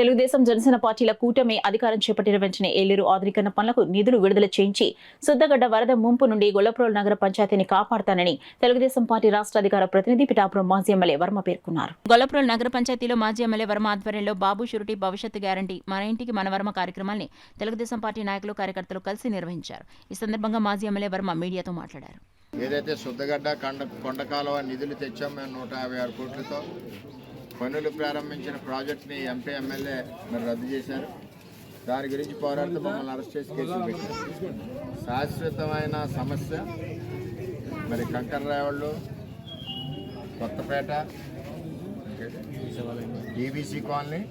తెలుగుదేశం జనసేన పార్టీల కూటమి అధికారం చేపట్టిన వెంటనే ఏలేరు ఆధునీకరణ పనులకు నిధులు విడుదల చేయించి సుద్దగడ్డ వరద ముంపు నుండి గొల్లప్రోలు నగర పంచాయతీని కాపాడతానని తెలుగుదేశం పార్టీ రాష్ట్ర అధికార ప్రతినిధి పిఠాపురం మాజీ ఎమ్మెల్యే వర్మ పేర్కొన్నారు. గొల్లప్రోలు నగర పంచాయతీలో మాజీ ఎమ్మెల్యే వర్మ ఆధ్వర్యంలో బాబు షూరిటీ భవిష్యత్తు గ్యారంటీ మన ఇంటికి మన వర్మ కార్యక్రమాన్ని తెలుగుదేశం పార్టీ నాయకులు కార్యకర్తలు కలిసి నిర్వహించారు. ఈ సందర్భంగా మాజీ ఎమ్మెల్యే వర్మ మీడియాతో మాట్లాడారు. ఏదైతే సుద్దగడ్డ కొండకాలువ నిధులు తెచ్చాం మేము 156 కోట్లతో పనులు ప్రారంభించిన ప్రాజెక్ట్ని ఎంపీ ఎమ్మెల్యే మరి రద్దు చేశారు. దాని గురించి పోరాడుతూ మమ్మల్ని అరెస్ట్ చేసి కేసులు పెట్టారు. శాశ్వతమైన సమస్య మరి కంకర్రావళ్ళు, కొత్తపేట, ఈబీసీ కాలనీ,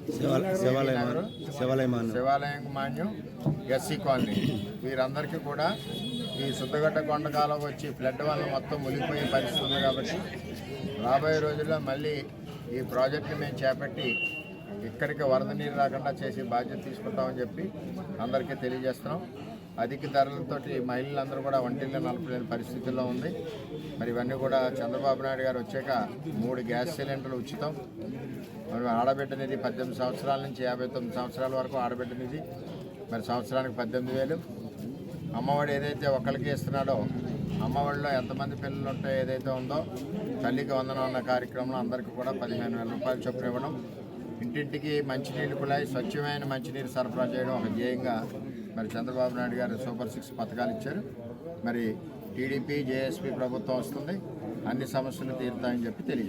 శివాలయం మాన్యం, ఎస్సీ కాలనీ వీరందరికీ కూడా ఈ సుద్దగడ్డ కొండకాలం వచ్చి ఫ్లడ్ వల్ల మొత్తం మునిగిపోయే పరిస్థితి ఉంది. కాబట్టి రాబోయే రోజుల్లో మళ్ళీ ఈ ప్రాజెక్టుని మేము చేపట్టి ఇక్కడికి వరద నీరు రాకుండా చేసి బాధ్యత తీసుకుంటామని చెప్పి అందరికీ తెలియజేస్తున్నాం. అధిక ధరలతో మహిళలందరూ కూడా వంటిల్లు నలపలేని పరిస్థితుల్లో ఉంది. మరి ఇవన్నీ కూడా చంద్రబాబు నాయుడు గారు వచ్చాక 3 గ్యాస్ సిలిండర్లు ఉచితం. మరి ఆడబిడ్డ నిధి 18 సంవత్సరాల నుంచి 59 సంవత్సరాల వరకు ఆడబిడ్డ నిధి మరి సంవత్సరానికి 18,000. అమ్మఒడి ఏదైతే ఒకరికి ఇస్తున్నాడో అమ్మఒడిలో ఎంతమంది పిల్లలు ఉంటే ఏదైతే ఉందో తల్లికి వందనం అన్న కార్యక్రమంలో అందరికీ కూడా 15,000 రూపాయలు చొప్పున ఇవ్వడం, ఇంటింటికి మంచినీళ్ళు కుళాయి స్వచ్ఛమైన మంచినీరు సరఫరా చేయడం ఒక ధ్యేయంగా మరి చంద్రబాబు నాయుడు గారు సూపర్ 6 పథకాలు ఇచ్చారు. మరి టీడీపీ జేఎస్పీ ప్రభుత్వం వస్తుంది, అన్ని సమస్యలు తీరుతాయని చెప్పి తెలియజేస్తారు.